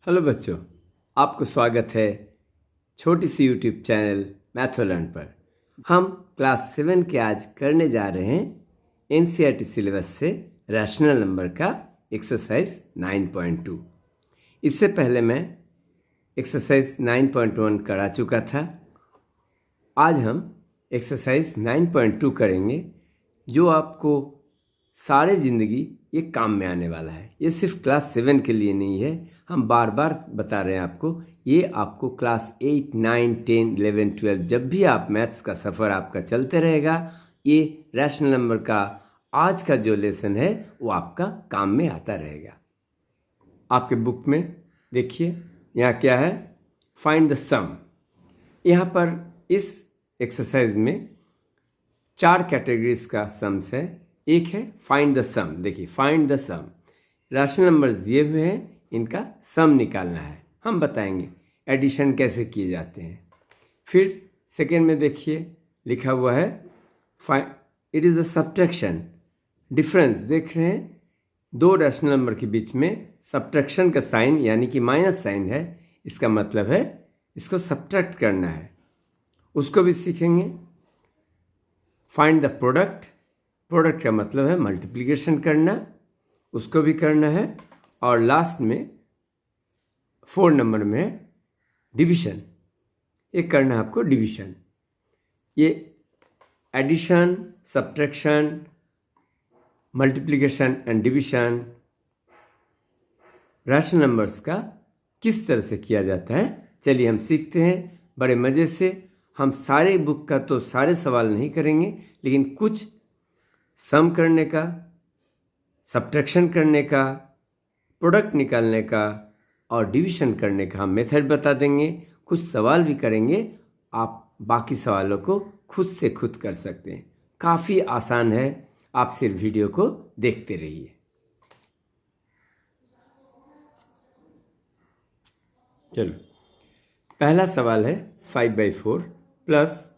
Hello बच्चों, आपको स्वागत है छोटी सी यूट्यूब चैनल मैथोलर्न पर। हम क्लास 7 के आज करने जा रहे हैं एनसीईआरटी सिलेबस से रैशनल नंबर का एक्सरसाइज 9.2। इससे पहले मैं एक्सरसाइज 9.1 करा चुका था। आज हम एक्सरसाइज 9.2 करेंगे, जो आपको सारे ज़िंदगी ये काम में आने वाला है। ये सिर्फ क्लास 7 के लिए नहीं है, हम बार बार बता रहे हैं आपको। ये आपको क्लास 8, 9, 10, 11, 12 जब भी आप मैथ्स का सफ़र आपका चलते रहेगा, ये रैशनल नंबर का आज का जो लेसन है वो आपका काम में आता रहेगा। आपके बुक में देखिए, यहाँ क्या है, फाइंड द सम। यहाँ पर इस एक्सरसाइज में 4 कैटेगरीज का सम्स है। एक है फाइंड द सम। देखिए, find the sum, rational numbers दिए हुए हैं, इनका सम निकालना है। हम बताएंगे एडिशन कैसे किए जाते हैं। फिर सेकेंड में देखिए लिखा हुआ है it is a subtraction, difference. देख रहे हैं, दो रैशनल नंबर के बीच में सब्ट्रैक्शन का साइन यानी कि माइनस साइन है। इसका मतलब है इसको सब्ट्रैक्ट करना है। उसको भी सीखेंगे। फाइंड द प्रोडक्ट, प्रोडक्ट का मतलब है मल्टीप्लिकेशन करना, उसको भी करना है। और लास्ट में 4 नंबर में डिवीजन, ये करना है आपको डिवीजन। ये addition, subtraction, multiplication and division rational numbers का किस तरह से किया जाता है, चलिए हम सीखते हैं बड़े मज़े से। हम सारे बुक का तो सारे सवाल नहीं करेंगे, लेकिन कुछ सम करने का, सब्ट्रैक्शन करने का, प्रोडक्ट निकालने का और डिवीजन करने का हम मेथड बता देंगे। कुछ सवाल भी करेंगे, आप बाकी सवालों को खुद से खुद कर सकते हैं। काफ़ी आसान है, आप सिर्फ वीडियो को देखते रहिए। चलो, पहला सवाल है 5/4 प्लस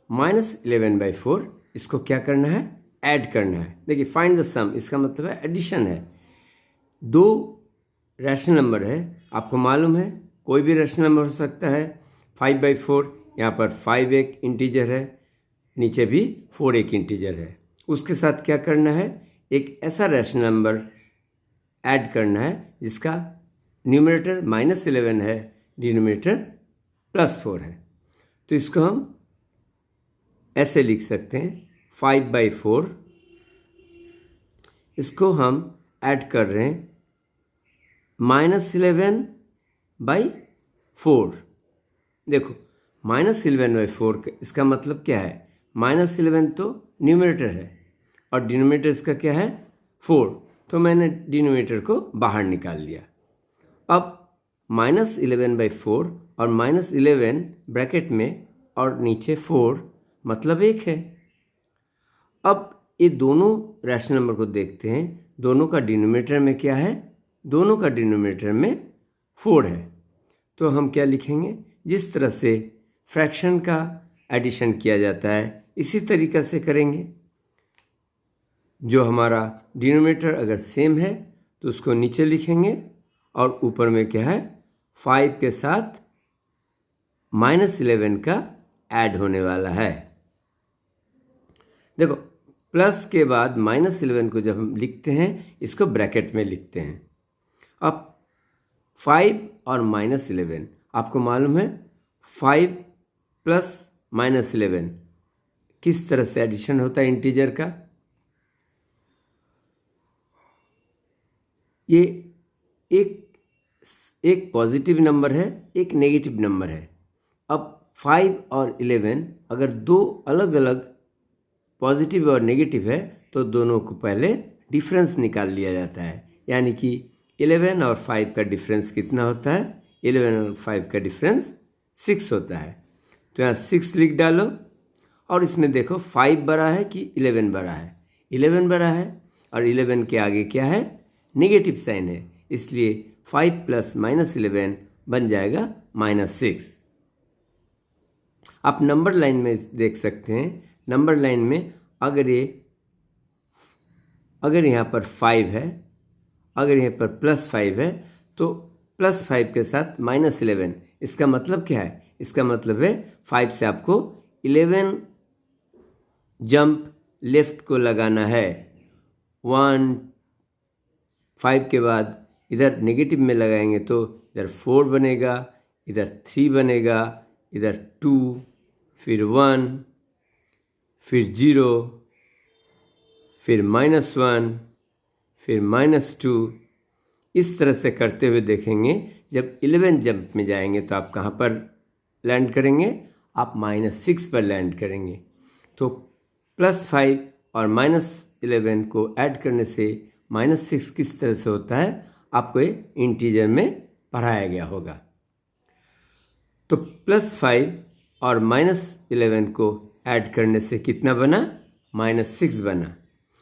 -11/4। इसको क्या करना है, ऐड करना है। देखिए, फाइंड द सम, इसका मतलब है एडिशन है। दो रैशनल नंबर है, आपको मालूम है कोई भी रैशनल नंबर हो सकता है। 5/4, यहाँ पर 5 एक इंटीजर है, नीचे भी 4 एक इंटीजर है। उसके साथ क्या करना है, एक ऐसा रैशनल नंबर ऐड करना है जिसका न्यूमरेटर -11 है, डिनोमिनेटर +4 है। तो इसको हम ऐसे लिख सकते हैं 5/4, इसको हम ऐड कर रहे हैं -11/4। देखो, -11/4 इसका मतलब क्या है, -11 तो न्यूमरेटर है और डिनोमिनेटर इसका क्या है, 4। तो मैंने डिनोमिनेटर को बाहर निकाल लिया। अब -11/4 और -11 ब्रैकेट में और नीचे 4 मतलब 1 है। अब ये दोनों रैशनल नंबर को देखते हैं, दोनों का डिनोमिनेटर में क्या है, दोनों का डिनोमिनेटर में 4 है। तो हम क्या लिखेंगे, जिस तरह से फ्रैक्शन का एडिशन किया जाता है इसी तरीक़ा से करेंगे। जो हमारा डिनोमिनेटर अगर सेम है तो उसको नीचे लिखेंगे और ऊपर में क्या है, 5 के साथ -11 का ऐड होने वाला है। देखो, प्लस के बाद -11 को जब हम लिखते हैं, इसको ब्रैकेट में लिखते हैं। अब 5 और -11, आपको मालूम है 5 + -11 किस तरह से एडिशन होता है इंटीजर का। ये एक पॉजिटिव नंबर है, एक नेगेटिव नंबर है। अब 5 और 11 अगर दो अलग अलग पॉजिटिव और नेगेटिव है तो दोनों को पहले डिफरेंस निकाल लिया जाता है। यानी कि 11 और 5 का डिफरेंस कितना होता है, 11 और 5 का डिफरेंस 6 होता है। तो यहाँ 6 लिख डालो और इसमें देखो 5 बड़ा है कि 11 बड़ा है, 11 बड़ा है और 11 के आगे क्या है, नेगेटिव साइन है, इसलिए 5 + -11 बन जाएगा -6। आप नंबर लाइन में देख सकते हैं, नंबर लाइन में अगर यहाँ पर 5 है, अगर यहाँ पर +5 है तो +5 के साथ -11, इसका मतलब क्या है? इसका मतलब है 5 से आपको 11 जंप लेफ्ट को लगाना है। 1 5 के बाद इधर नेगेटिव में लगाएंगे तो इधर 4 बनेगा, इधर 3 बनेगा, इधर 2, फिर 1, फिर 0, फिर -1, फिर -2। इस तरह से करते हुए देखेंगे। जब 11 जंप में जाएंगे तो आप कहाँ पर लैंड करेंगे? आप -6 पर लैंड करेंगे। तो +5 और -11 को ऐड करने से -6 किस तरह से होता है आपको ये इंटीजर में पढ़ाया गया होगा। तो +5 और -11 को ऐड करने से कितना बना? -6 बना।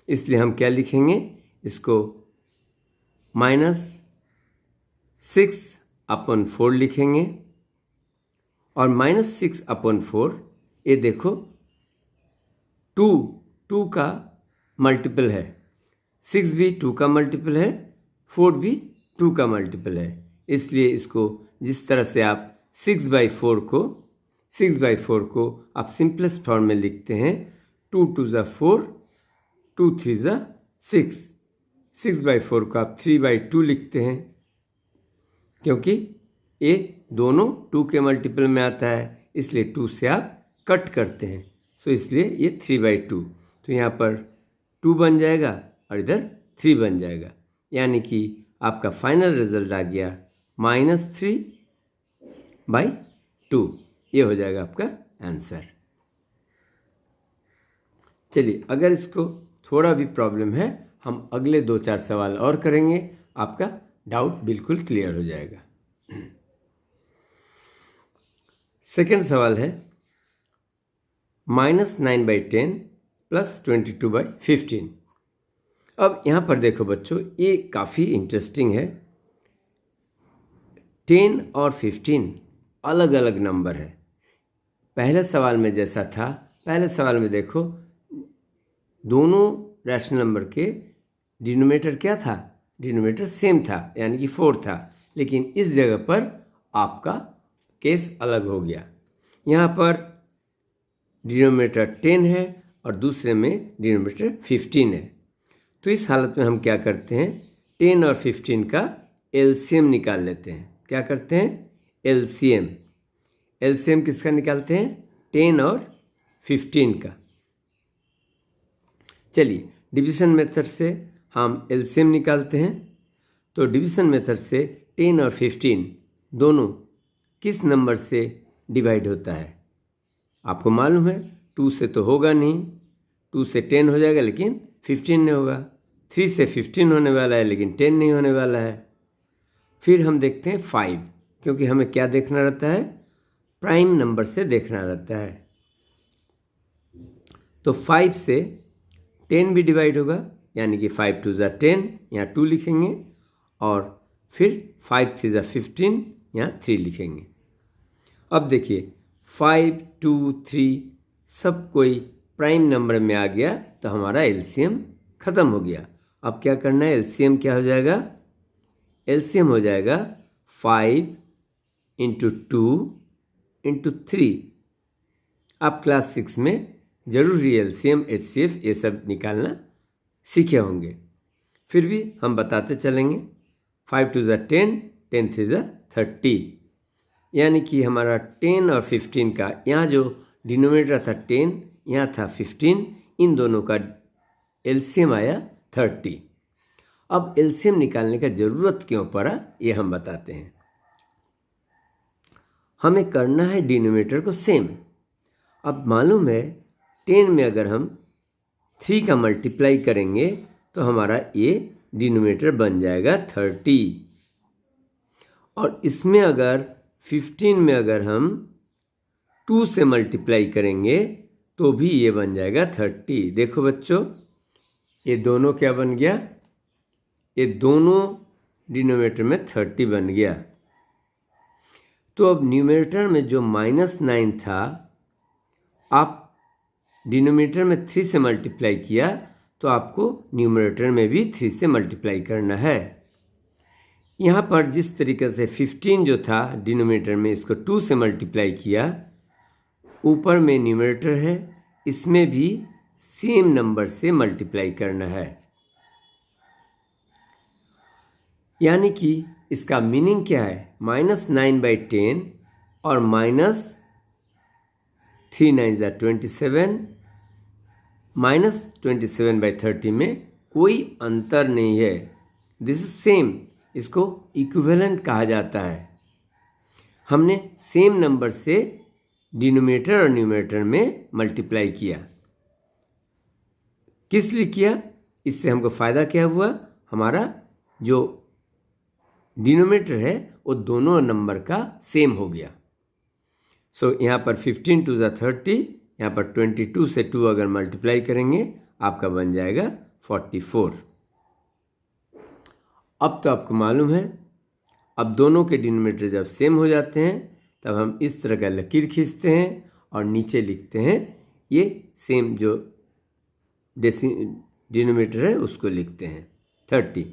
इसलिए हम क्या लिखेंगे? इसको -6/4 लिखेंगे। और -6/4 ये देखो 2 का मल्टीपल है, 6 भी 2 का मल्टीपल है, 4 भी 2 का मल्टीपल है। इसलिए इसको जिस तरह से आप 6/4 को आप सिंपलेस्ट फॉर्म में लिखते हैं, 2 2 ज़ा 4, 2 3 ज़ा 6। 6/4 को आप 3/2 लिखते हैं, क्योंकि ये दोनों 2 के मल्टीपल में आता है, इसलिए 2 से आप कट करते हैं। सो इसलिए ये 3/2। तो यहाँ पर 2 बन जाएगा और इधर 3 बन जाएगा, यानी कि आपका फाइनल रिजल्ट आ गया -3/2। ये हो जाएगा आपका आंसर। चलिए, अगर इसको थोड़ा भी प्रॉब्लम है, हम अगले 2-4 सवाल और करेंगे, आपका डाउट बिल्कुल क्लियर हो जाएगा। सेकंड सवाल है -9/10 + 22/15। अब यहाँ पर देखो बच्चों, ये काफ़ी इंटरेस्टिंग है। 10 और 15 अलग अलग नंबर है। पहले सवाल में जैसा था, पहले सवाल में देखो दोनों रैशनल नंबर के डिनोमिनेटर क्या था? डिनोमिनेटर सेम था, यानी कि 4 था। लेकिन इस जगह पर आपका केस अलग हो गया। यहाँ पर डिनोमिनेटर 10 है और दूसरे में डिनोमिनेटर 15 है। तो इस हालत में हम क्या करते हैं? 10 और 15 का एलसीएम निकाल लेते हैं। क्या करते हैं? एलसीएम। एलसीएम किसका निकालते हैं? 10 और 15 का। चलिए, डिवीजन मेथड से हम एलसीएम निकालते हैं। तो डिवीजन मेथड से 10 और 15 दोनों किस नंबर से डिवाइड होता है? आपको मालूम है 2 से तो होगा नहीं, 2 से 10 हो जाएगा लेकिन 15 नहीं होगा। 3 से 15 होने वाला है लेकिन 10 नहीं होने वाला है। फिर हम देखते हैं 5, क्योंकि हमें क्या देखना रहता है? प्राइम नंबर से देखना रहता है। तो 5 से 10 भी डिवाइड होगा, यानी कि 5 2 ज़ा 10, यहाँ 2 लिखेंगे, और फिर 5 3 ज़ा 15, यहाँ 3 लिखेंगे। अब देखिए 5 2 3 सब कोई प्राइम नंबर में आ गया, तो हमारा एलसीएम ख़त्म हो गया। अब क्या करना है? एलसीएम क्या हो जाएगा? एलसीएम हो जाएगा 5 × 2 × 3। आप क्लास 6 में जरूर ही एलसीएम, एचसीएफ ये सब निकालना सीखे होंगे। फिर भी हम बताते चलेंगे। 5 2 ज़ा 10, 10 3 ज़ा 30, यानी कि हमारा 10 और 15 का यहाँ जो डिनोमिनेटर था 10, यहाँ था 15, इन दोनों का एलसीएम आया 30। अब एलसीएम निकालने का ज़रूरत क्यों पड़ा, ये हम बताते हैं। हमें करना है डिनोमिनेटर को सेम। अब मालूम है 10 में अगर हम 3 का मल्टीप्लाई करेंगे तो हमारा ये डिनोमिनेटर बन जाएगा 30, और इसमें अगर 15 में अगर हम 2 से मल्टीप्लाई करेंगे तो भी ये बन जाएगा 30। देखो बच्चों, ये दोनों क्या बन गया? ये दोनों डिनोमिनेटर में 30 बन गया। तो अब न्यूमरेटर में जो -9 था, आप डिनोमिनेटर में 3 से मल्टीप्लाई किया, तो आपको न्यूमरेटर में भी 3 से मल्टीप्लाई करना है। यहाँ पर जिस तरीके से 15 जो था डिनोमिनेटर में, इसको 2 से मल्टीप्लाई किया, ऊपर में न्यूमरेटर है, इसमें भी सेम नंबर से मल्टीप्लाई करना है। यानी कि इसका मीनिंग क्या है, -9/10 और -3 9 27, -27/30 में कोई अंतर नहीं है। दिस इज सेम, इसको इक्विवेलेंट कहा जाता है। हमने सेम नंबर से डिनोमिनेटर और न्यूमरेटर में मल्टीप्लाई किया। किस लिए किया? इससे हमको फ़ायदा क्या हुआ, हमारा जो डिनोमिनेटर है वो दोनों नंबर का सेम हो गया। सो यहाँ पर 15 2 30, यहाँ पर 22 से 2 अगर मल्टीप्लाई करेंगे आपका बन जाएगा 44। अब तो आपको मालूम है, अब दोनों के डिनोमिनेटर जब सेम हो जाते हैं तब हम इस तरह का लकीर खींचते हैं और नीचे लिखते हैं ये सेम जो डिनोमिनेटर है उसको लिखते हैं 30।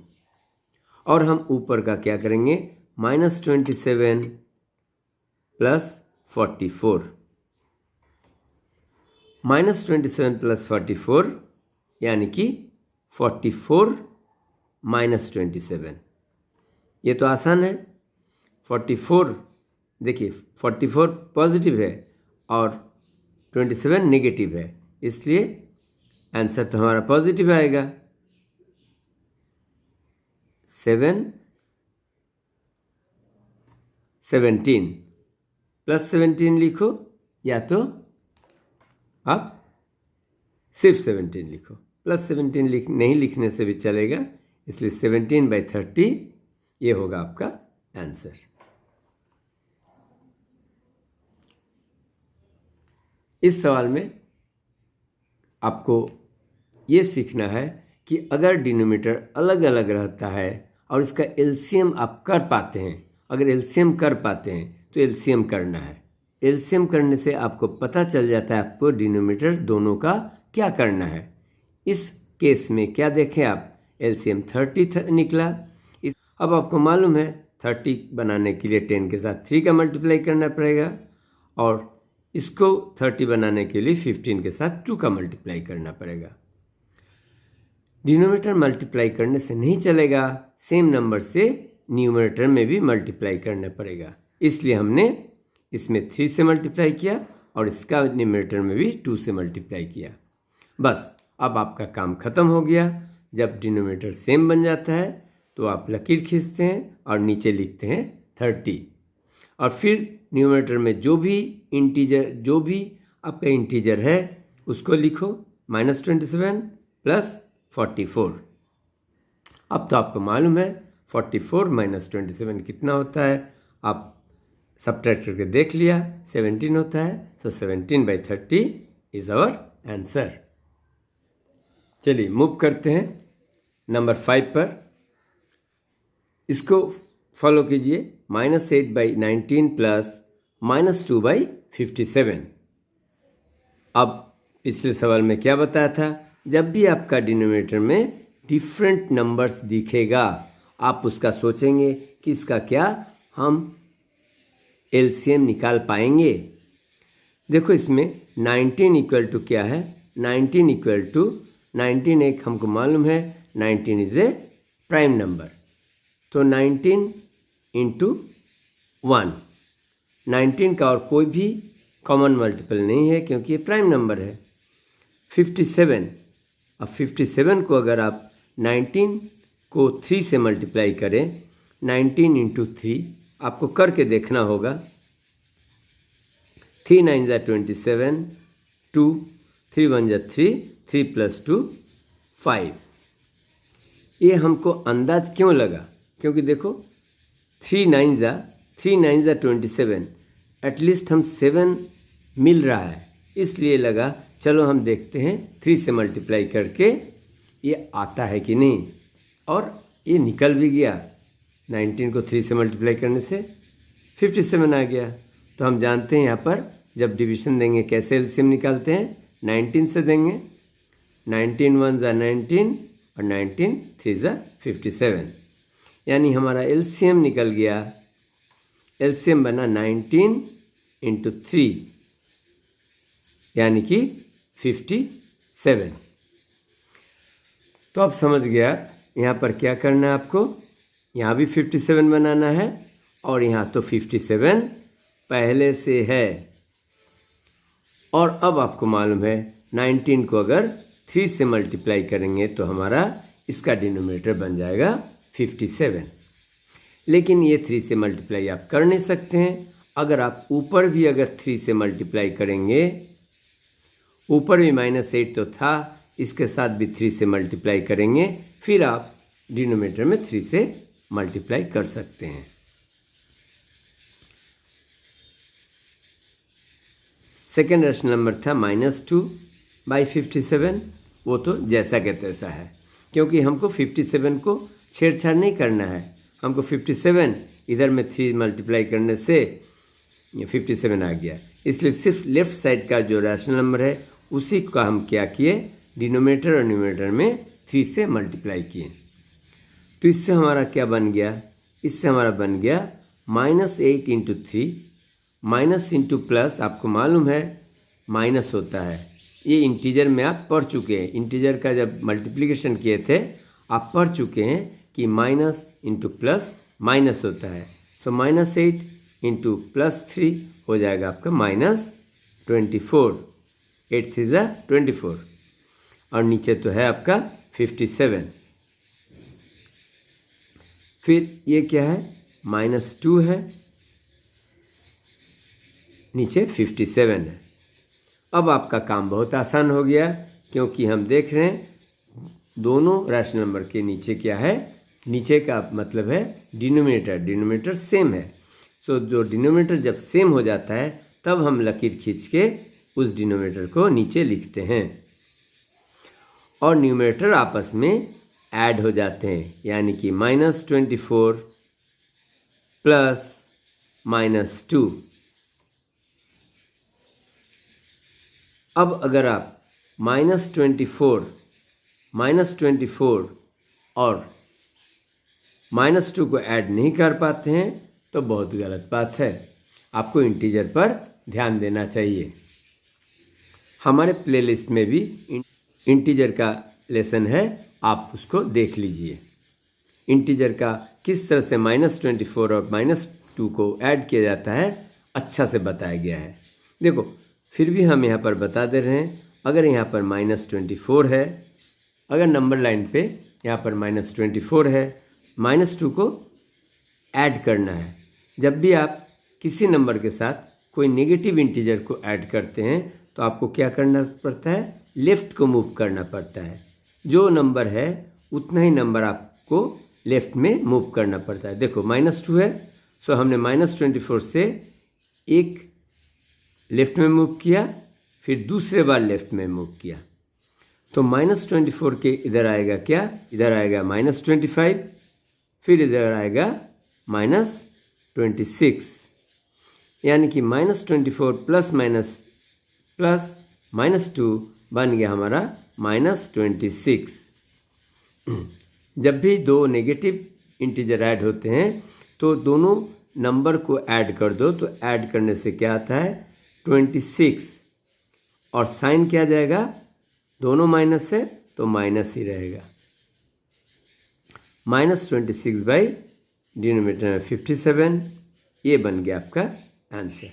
और हम ऊपर का क्या करेंगे, -27 + 44, -27 + 44 यानी कि 44 - 27। ये तो आसान है। 44 देखिए 44 पॉजिटिव है और 27 नेगेटिव है, इसलिए आंसर तो हमारा पॉजिटिव आएगा। 17 + 17 लिखो, या तो आप सिर्फ 17 लिखो, +17 नहीं लिखने से भी चलेगा, इसलिए 17/30 ये होगा आपका आंसर। इस सवाल में आपको ये सीखना है कि अगर डिनोमिनेटर अलग अलग रहता है और इसका एलसीएम आप कर पाते हैं, अगर एलसीएम कर पाते हैं तो एलसीएम करना है। एलसीएम करने से आपको पता चल जाता है आपको डिनोमिनेटर दोनों का क्या करना है। इस केस में क्या देखें आप, एलसीएम 30 निकला। अब आपको मालूम है 30 बनाने के लिए 10 के साथ 3 का मल्टीप्लाई करना पड़ेगा और इसको 30 बनाने के लिए 15 के साथ 2 का मल्टीप्लाई करना पड़ेगा। डिनोमिनेटर मल्टीप्लाई करने से नहीं चलेगा, सेम नंबर से न्यूमरेटर में भी मल्टीप्लाई करना पड़ेगा। इसलिए हमने इसमें 3 से मल्टीप्लाई किया और इसका न्यूमरेटर में भी 2 से मल्टीप्लाई किया। बस अब आपका काम खत्म हो गया। जब डिनोमिनेटर सेम बन जाता है तो आप लकीर खींचते हैं और नीचे लिखते हैं 30 और फिर न्यूमरेटर में जो भी आपका इंटीजर है उसको लिखो, -27 + 44। अब तो आपको मालूम है 44 - 27 कितना होता है, आप सब्ट्रैक्ट करके देख लिया, 17 होता है। सो 17/30 इज आवर आंसर। चलिए मूव करते हैं नंबर 5 पर। इसको फॉलो कीजिए, -8/19 + -2/57। अब पिछले सवाल में क्या बताया था, जब भी आपका डिनोमिनेटर में डिफरेंट नंबर्स दिखेगा आप उसका सोचेंगे कि इसका क्या हम एलसीएम निकाल पाएंगे। देखो इसमें 19 इक्वल टू क्या है, 19 एक हमको मालूम है 19 इज ए प्राइम नंबर। तो 19 × 1, 19 का और कोई भी कॉमन मल्टीपल नहीं है क्योंकि ये प्राइम नंबर है। 57, अब 57 को अगर आप 19 को 3 से मल्टीप्लाई करें, 19 × 3 आपको करके देखना होगा। 3 9 27, 2 3 1 3, 3 + 2 5। ये हमको अंदाज क्यों लगा, क्योंकि देखो 3 9 27, एटलीस्ट हम 7 मिल रहा है, इसलिए लगा चलो हम देखते हैं 3 से मल्टीप्लाई करके ये आता है कि नहीं, और ये निकल भी गया। 19 को 3 से मल्टीप्लाई करने से 57 आ गया। तो हम जानते हैं यहाँ पर जब डिवीजन देंगे कैसे एलसीएम निकालते हैं, 19 से देंगे। 19 1 19 और 19 3 57। यानी हमारा एलसीएम निकल गया, एलसीएम बना 19 इंटू 3 यानी कि 57। तो आप समझ गया यहाँ पर क्या करना है आपको, यहाँ भी 57 बनाना है और यहाँ तो 57 पहले से है। और अब आपको मालूम है 19 को अगर 3 से मल्टीप्लाई करेंगे तो हमारा इसका डिनोमिनेटर बन जाएगा 57। लेकिन ये 3 से मल्टीप्लाई आप कर नहीं सकते हैं। अगर आप ऊपर भी अगर 3 से मल्टीप्लाई करेंगे, ऊपर भी -8 तो था, इसके साथ भी 3 से मल्टीप्लाई करेंगे, फिर आप डिनोमिनेटर में 3 से मल्टीप्लाई कर सकते हैं। सेकेंड रेशनल नंबर था -2/57। वो तो जैसा के तैसा है, क्योंकि हमको 57 को छेड़छाड़ नहीं करना है। हमको 57 इधर में 3 मल्टीप्लाई करने से 57 आ गया, इसलिए सिर्फ लेफ्ट साइड का जो रैशनल नंबर है उसी का हम क्या किए, डिनोमिनेटर और न्यूमरेटर में 3 से मल्टीप्लाई किए। तो इससे हमारा क्या बन गया, इससे हमारा बन गया -8 इंटू 3, माइनस इंटू प्लस आपको मालूम है माइनस होता है। ये इंटीजर में आप पढ़ चुके हैं, इंटीजर का जब मल्टीप्लिकेशन किए थे आप पढ़ चुके हैं कि माइनस इंटू प्लस माइनस होता है। सो -8 इंटू +3 हो जाएगा आपका -24, 8 3 ज़ा 24, और नीचे तो है आपका 57। फिर ये क्या है, -2 है, नीचे 57 है। अब आपका काम बहुत आसान हो गया, क्योंकि हम देख रहे हैं दोनों रैशनल नंबर के नीचे क्या है, नीचे का मतलब है डिनोमिनेटर, डिनोमिनेटर सेम है। सो जो डिनोमिनेटर जब सेम हो जाता है तब हम लकीर खींच के उस डिनोमिनेटर को नीचे लिखते हैं और न्यूमरेटर आपस में ऐड हो जाते हैं, यानी कि -24 प्लस -2। अब अगर आप -24 और -2 को ऐड नहीं कर पाते हैं तो बहुत गलत बात है, आपको इंटीजर पर ध्यान देना चाहिए। हमारे प्लेलिस्ट में भी इंटीजर का लेसन है, आप उसको देख लीजिए। इंटीजर का किस तरह से -24 और -2 को ऐड किया जाता है अच्छा से बताया गया है। देखो फिर भी हम यहाँ पर बता दे रहे हैं, अगर यहाँ पर -24 है, अगर नंबर लाइन पे यहाँ पर -24 है, -2 को ऐड करना है। जब भी आप किसी नंबर के साथ कोई नेगेटिव इंटीजर को ऐड करते हैं तो आपको क्या करना पड़ता है, लेफ़्ट को मूव करना पड़ता है। जो नंबर है उतना ही नंबर आपको लेफ़्ट में मूव करना पड़ता है। देखो -2 है, सो हमने -24 से एक लेफ़्ट में मूव किया, फिर दूसरे बार लेफ़्ट में मूव किया, तो -24 के इधर आएगा क्या, इधर आएगा -25, फिर इधर आएगा -26, यानी कि -24 प्लस -2 बन गया हमारा -26। जब भी दो नेगेटिव इंटीजर ऐड होते हैं तो दोनों नंबर को ऐड कर दो, तो ऐड करने से क्या आता है 26, और साइन क्या जाएगा, दोनों माइनस है तो माइनस ही रहेगा। -26 बाई डिनोमिनेटर में 57, ये बन गया आपका आंसर।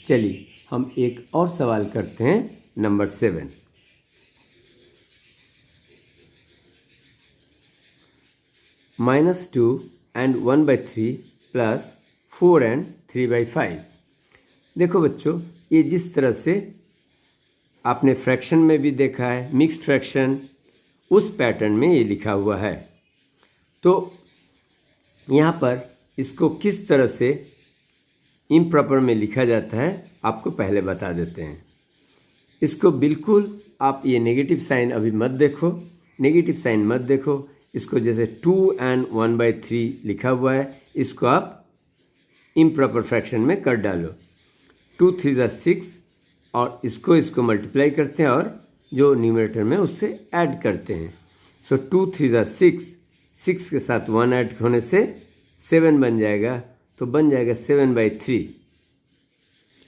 चलिए हम एक और सवाल करते हैं, नंबर 7। -2 and 1/3 plus 4 and 3/5। देखो बच्चों, ये जिस तरह से आपने फ्रैक्शन में भी देखा है, मिक्स्ड फ्रैक्शन, उस पैटर्न में ये लिखा हुआ है। तो यहाँ पर इसको किस तरह से इम्प्रॉपर में लिखा जाता है आपको पहले बता देते हैं। इसको बिल्कुल आप ये नेगेटिव साइन अभी मत देखो, नेगेटिव साइन मत देखो। इसको जैसे 2 and 1/3 लिखा हुआ है, इसको आप इम्प्रॉपर फ्रैक्शन में कर डालो। 2 3 ज़ा 6, और इसको मल्टीप्लाई करते हैं और जो न्यूमरेटर में उससे ऐड करते हैं, सो 2 3 ज़ा 6, 6 के साथ 1 ऐड होने से 7 बन जाएगा, तो बन जाएगा 7/3।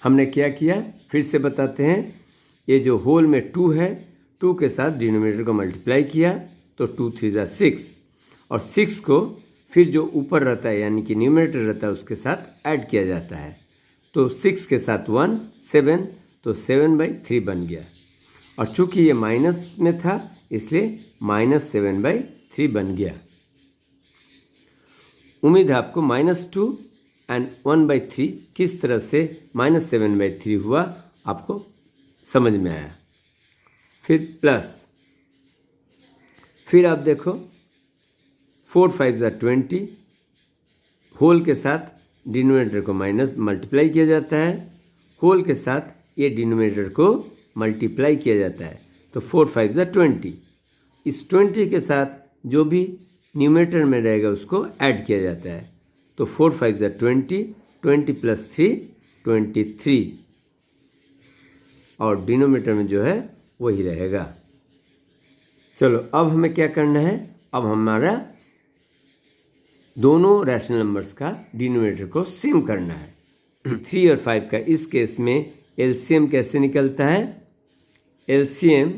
हमने क्या किया फिर से बताते हैं, ये जो होल में 2 है, 2 के साथ डिनोमिनेटर को मल्टीप्लाई किया तो 2 3 ज़ा 6, और 6 को फिर जो ऊपर रहता है यानी कि न्यूमरेटर रहता है उसके साथ ऐड किया जाता है, तो 6 के साथ 1 7, तो 7/3 बन गया। और चूंकि ये माइनस में था इसलिए -7/3 बन गया। उम्मीद है आपको -2 एंड 1/3 किस तरह से -7/3 हुआ आपको समझ में आया। फिर प्लस, फिर आप देखो 4 5 ज़ा 20, होल के साथ डिनोमिनेटर को माइनस मल्टीप्लाई किया जाता है, होल के साथ ये डिनोमिनेटर को मल्टीप्लाई किया जाता है, तो 4 5 ज़ा 20। इस 20 के साथ जो भी न्यूमरेटर में रहेगा उसको ऐड किया जाता है, तो 4 5 ज़ा 20, 20 + 3 23, और डिनोमिनेटर में जो है वही रहेगा। चलो अब हमें क्या करना है, अब हमारा दोनों रैशनल नंबर्स का डिनोमिनेटर को सेम करना है। 3 और 5 का इस केस में एलसीएम कैसे निकलता है, एलसीएम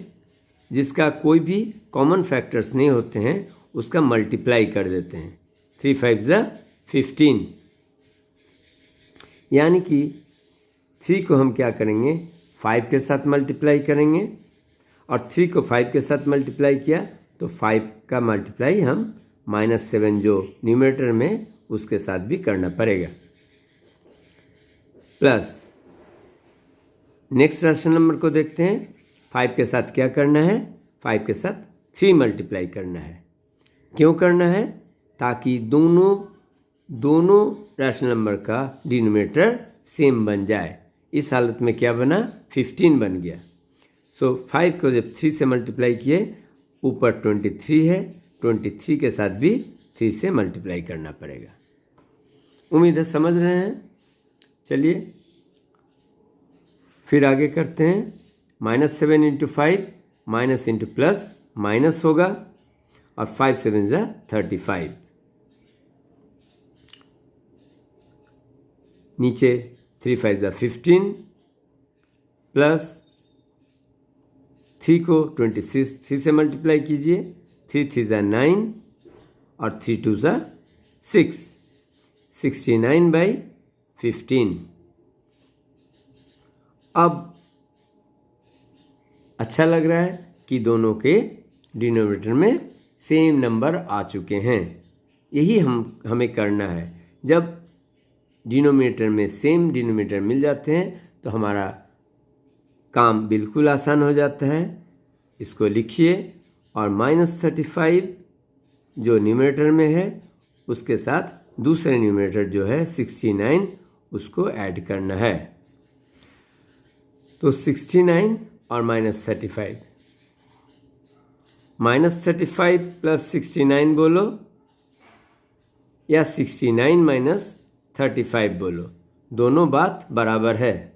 जिसका कोई भी कॉमन फैक्टर्स नहीं होते हैं उसका मल्टीप्लाई कर देते हैं। 3 5 ज़ा 15, यानी कि 3 को हम क्या करेंगे 5 के साथ मल्टीप्लाई करेंगे, और 3 को 5 के साथ मल्टीप्लाई किया तो 5 का मल्टीप्लाई हम -7 जो न्यूमरेटर में उसके साथ भी करना पड़ेगा। प्लस नेक्स्ट रैशनल नंबर को देखते हैं, 5 के साथ क्या करना है, 5 के साथ 3 मल्टीप्लाई करना है। क्यों करना है, ताकि दोनों रैशनल नंबर का डिनोमिनेटर सेम बन जाए। इस हालत में क्या बना 15 बन गया। सो 5 को जब 3 से मल्टीप्लाई किए, ऊपर 23 है, 23 के साथ भी 3 से मल्टीप्लाई करना पड़ेगा। उम्मीद है समझ रहे हैं। चलिए फिर आगे करते हैं। -7 × 5, माइनस इंटू प्लस माइनस होगा, और 5 7 ज़ा 35, नीचे 3 5 ज़ा 15, प्लस 3 को 23 से मल्टीप्लाई कीजिए, 3 3 ज़ा 9, और 3 2 ज़ा 6, 69/15। अब अच्छा लग रहा है कि दोनों के डिनोमिनेटर में सेम नंबर आ चुके हैं। यही हमें करना है। जब डिनोमिनेटर में सेम डिनोमिनेटर मिल जाते हैं तो हमारा काम बिल्कुल आसान हो जाता है। इसको लिखिए, और -35 जो न्यूमरेटर में है उसके साथ दूसरे न्यूमरेटर जो है 69 उसको ऐड करना है। तो 69 और -35, -35 + 69 बोलो, या 69 - 35 बोलो, दोनों बात बराबर है।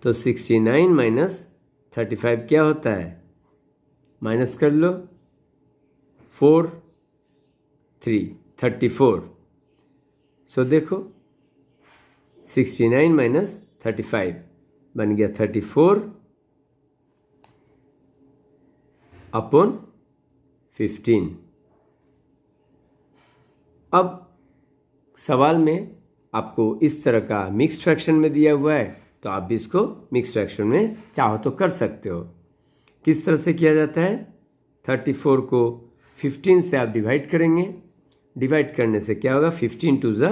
तो 69 - 35 क्या होता है, माइनस कर लो, 4 3 34। सो देखो 69 - 35 बन गया 34/15। अब सवाल में आपको इस तरह का मिक्स्ड फ्रैक्शन में दिया हुआ है, तो आप भी इसको मिक्स्ड फ्रैक्शन में चाहो तो कर सकते हो। किस तरह से किया जाता है, 34 को 15 से आप डिवाइड करेंगे, डिवाइड करने से क्या होगा, 15 2 ज़ा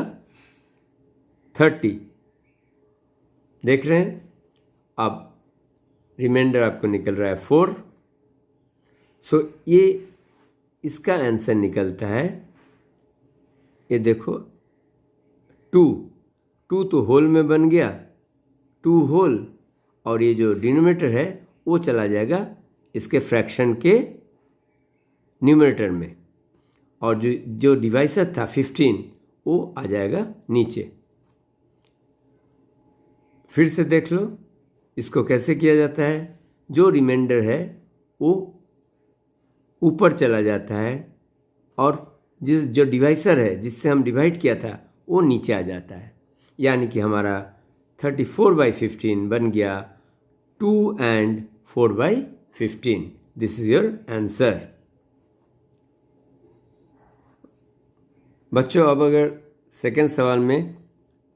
30, देख रहे हैं। अब रिमाइंडर आपको निकल रहा है 4। सो ये इसका आंसर निकलता है, ये देखो 2 तो होल में बन गया, 2 होल, और ये जो डिनोमिनेटर है वो चला जाएगा इसके फ्रैक्शन के न्यूमरेटर में, और जो डिवाइसर था 15 वो आ जाएगा नीचे। फिर से देख लो इसको कैसे किया जाता है। जो रिमाइंडर है वो ऊपर चला जाता है और जो डिवाइसर है जिससे हम डिवाइड किया था वो नीचे आ जाता है, यानी कि हमारा 34/15 बन गया 2 and 4/15। This is your answer. बच्चों, अब अगर सेकेंड सवाल में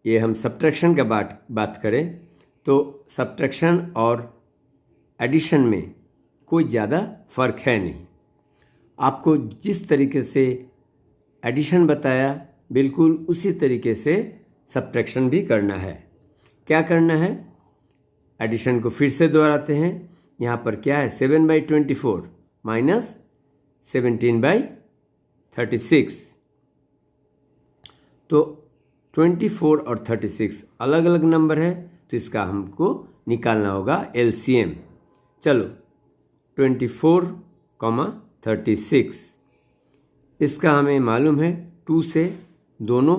ये हम सब्ट्रैक्शन का बात करें तो सब्ट्रैक्शन और एडिशन में कोई ज़्यादा फ़र्क है नहीं। आपको जिस तरीके से एडिशन बताया बिल्कुल उसी तरीके से सब्ट्रैक्शन भी करना है। क्या करना है? एडिशन को फिर से दोहराते हैं। यहाँ पर क्या है? 7/24 माइनस 17/36। तो 24 और 36 अलग अलग नंबर है, तो इसका हमको निकालना होगा एलसीएम। चलो 24, 36 इसका हमें मालूम है 2 से, दोनों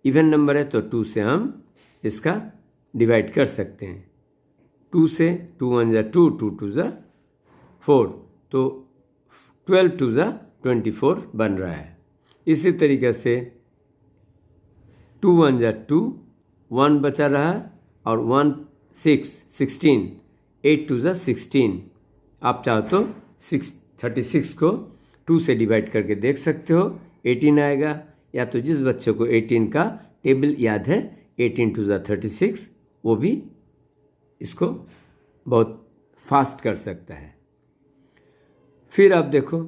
इवन नंबर है तो 2 से हम इसका डिवाइड कर सकते हैं। 2 से 2 1 जा 2, 2 2 जा 4, तो 12 2 जा 24 बन रहा है। इसी तरीके से 2 1 जा 2, 1 बचा रहा और 1 6 16, 8 2 जा 16। आप चाहो तो 36 को 2 से डिवाइड करके देख सकते हो, 18 आएगा। या तो जिस बच्चे को 18 का टेबल याद है, 18 2 जा 36, वो भी इसको बहुत फास्ट कर सकता है। फिर आप देखो,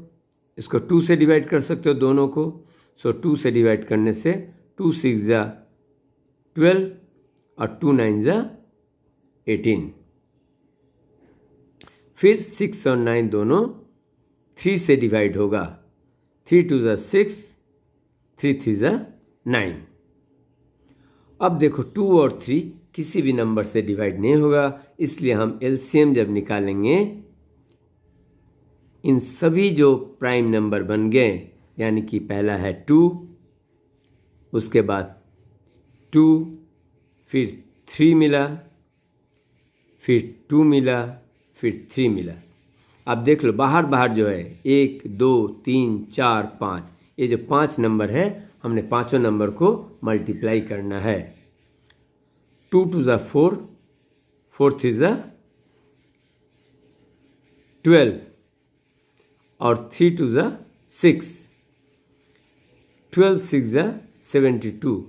इसको 2 से डिवाइड कर सकते हो दोनों को। सो 2 से डिवाइड करने से 2 6 जा 12 और 2 9 जा 18। फिर 6 और 9 दोनों 3 से डिवाइड होगा। 3 2 जा 6, 3 3 जा 9। अब देखो 2 और 3 किसी भी नंबर से डिवाइड नहीं होगा, इसलिए हम एलसीएम जब निकालेंगे, इन सभी जो प्राइम नंबर बन गए, यानी कि पहला है 2, उसके बाद 2, फिर 3 मिला, फिर 2 मिला, फिर 3 मिला। अब देख लो बाहर जो है 1 2 3 4 5, ये जो 5 नंबर है, हमने पांचों नंबर को मल्टीप्लाई करना है। 2 2 जा 4, 4 3 जा 12 और 3 2 जा 6, 12 6 जा 72।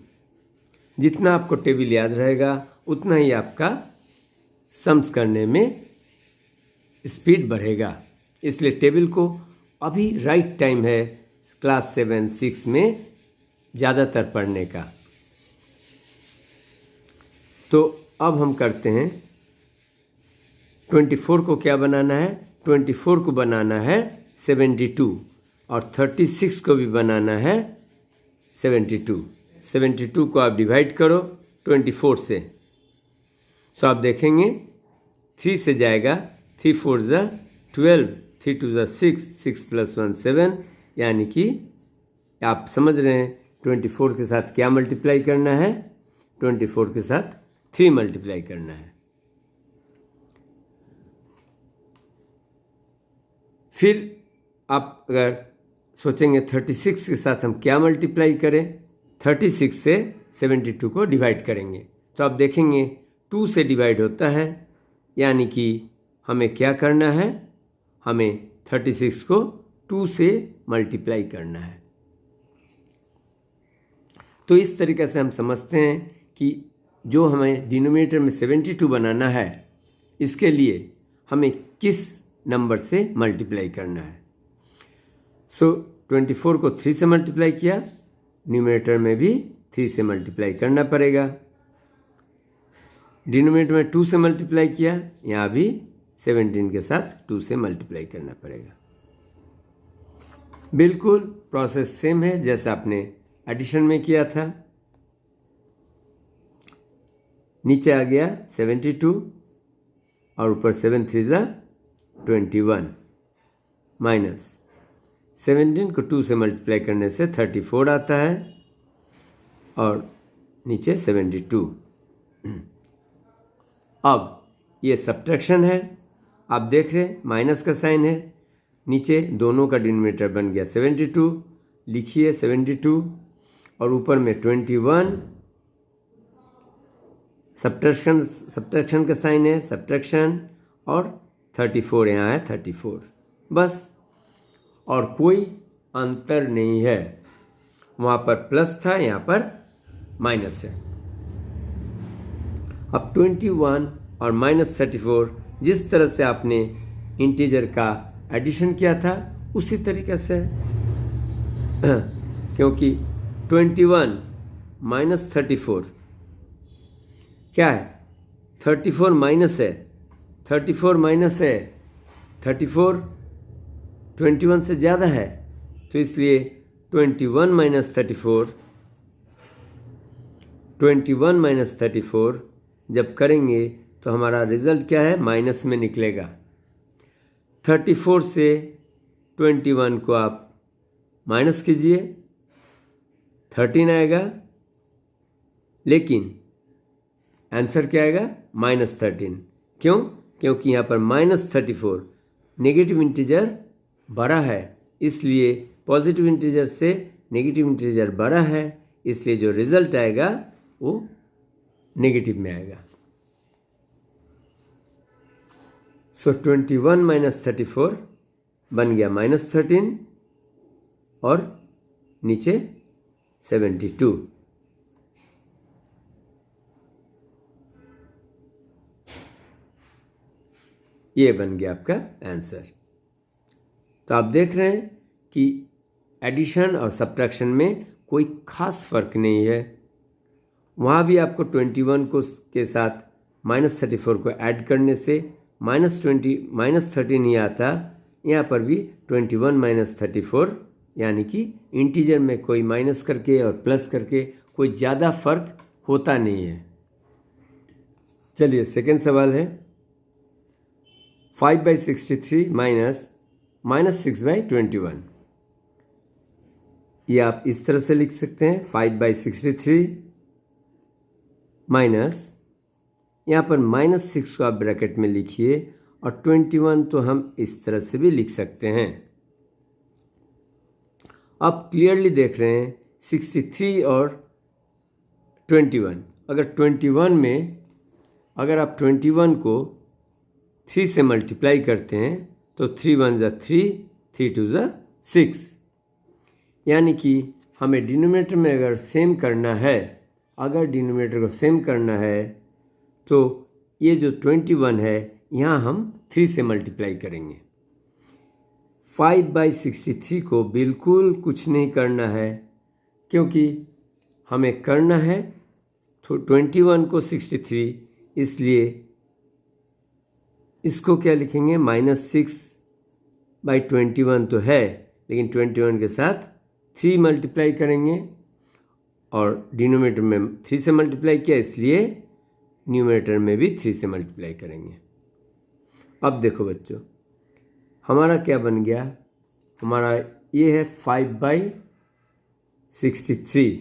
जितना आपको टेबल याद रहेगा उतना ही आपका सम्स करने में स्पीड बढ़ेगा। इसलिए टेबल को अभी राइट टाइम है क्लास 7 6 में ज़्यादातर पढ़ने का। तो अब हम करते हैं 24 को क्या बनाना है? 24 को बनाना है 72 और 36 को भी बनाना है 72। 72 को आप डिवाइड करो 24 से, सो आप देखेंगे 3 से जाएगा, 3 4 जा 12, 3 2 जा 6, 6 + 1 7, यानी कि आप समझ रहे हैं 24 के साथ क्या मल्टीप्लाई करना है? 24 के साथ 3 मल्टीप्लाई करना है। फिर आप अगर सोचेंगे 36 के साथ हम क्या मल्टीप्लाई करें, 36 से 72 को डिवाइड करेंगे, तो आप देखेंगे 2 से डिवाइड होता है, यानी कि हमें क्या करना है? हमें 36 को 2 से मल्टीप्लाई करना है। तो इस तरीके से हम समझते हैं कि जो हमें डिनोमिनेटर में 72 बनाना है, इसके लिए हमें किस नंबर से मल्टीप्लाई करना है। सो 24 को 3 से मल्टीप्लाई किया, न्यूमरेटर में भी 3 से मल्टीप्लाई करना पड़ेगा। डिनोमिनेटर में 2 से मल्टीप्लाई किया, यहाँ भी 17 के साथ 2 से मल्टीप्लाई करना पड़ेगा। बिल्कुल प्रोसेस सेम है जैसा आपने एडिशन में किया था। नीचे आ गया 72 और ऊपर 7 3 जा 21 माइनस 17 को 2 से मल्टीप्लाई करने से 34 आता है और नीचे 72। अब ये सब्ट्रैक्शन है, आप देख रहे हैं माइनस का साइन है, नीचे दोनों का डिनोमिनेटर बन गया 72, लिखिए 72 और ऊपर में 21, सब्ट्रैक्शन का साइन है, सब्ट्रैक्शन, और 34 यहाँ है 34, बस। और कोई अंतर नहीं है, वहाँ पर प्लस था, यहाँ पर माइनस है। अब 21 और -34 जिस तरह से आपने इंटीजर का एडिशन किया था उसी तरीके से, क्योंकि 21 - 34 क्या है, 34 माइनस है, 34 माइनस है, 34 21 से ज़्यादा है, तो इसलिए 21 - 34, 21 - 34 जब करेंगे तो हमारा रिजल्ट क्या है, माइनस में निकलेगा। 34 से 21 को आप माइनस कीजिए, 13 आएगा, लेकिन आंसर क्या आएगा, -13। क्यों? क्योंकि यहाँ पर -34 नेगेटिव इंटीजर बड़ा है, इसलिए पॉजिटिव इंटीजर से नेगेटिव इंटीजर बड़ा है, इसलिए जो रिजल्ट आएगा वो नेगेटिव में आएगा। सो 21 - 34 बन गया -13 और नीचे 72। ये बन गया आपका आंसर। तो आप देख रहे हैं कि एडिशन और सब्ट्रैक्शन में कोई खास फर्क नहीं है। वहाँ भी आपको 21 को के साथ -34 को ऐड करने से -13 ही आता, यहाँ पर भी 21 - 34 यानी कि इंटीजर में कोई माइनस करके और प्लस करके कोई ज़्यादा फर्क होता नहीं है। चलिए सेकेंड सवाल है 5/63 -6/21। ये आप इस तरह से लिख सकते हैं, 5/63 माइनस, यहाँ पर -6 को आप ब्रैकेट में लिखिए, और 21 तो हम इस तरह से भी लिख सकते हैं। आप क्लियरली देख रहे हैं 63 और 21, अगर 21 में अगर आप 21 को 3 से मल्टीप्लाई करते हैं तो 3 1 = 3, 3 2 = 6, यानी कि हमें डिनोमिनेटर में अगर सेम करना है, अगर डिनोमिनेटर को सेम करना है तो ये जो 21 है यहाँ हम 3 से मल्टीप्लाई करेंगे। 5/63 को बिल्कुल कुछ नहीं करना है, क्योंकि हमें करना है तो 21 को 63, इसलिए इसको क्या लिखेंगे, -6/21 तो है, लेकिन 21 के साथ 3 मल्टीप्लाई करेंगे, और डिनोमिनेटर में 3 से मल्टीप्लाई किया, इसलिए न्यूमरेटर में भी 3 से मल्टीप्लाई करेंगे। अब देखो बच्चों, हमारा क्या बन गया, हमारा ये है 5/63,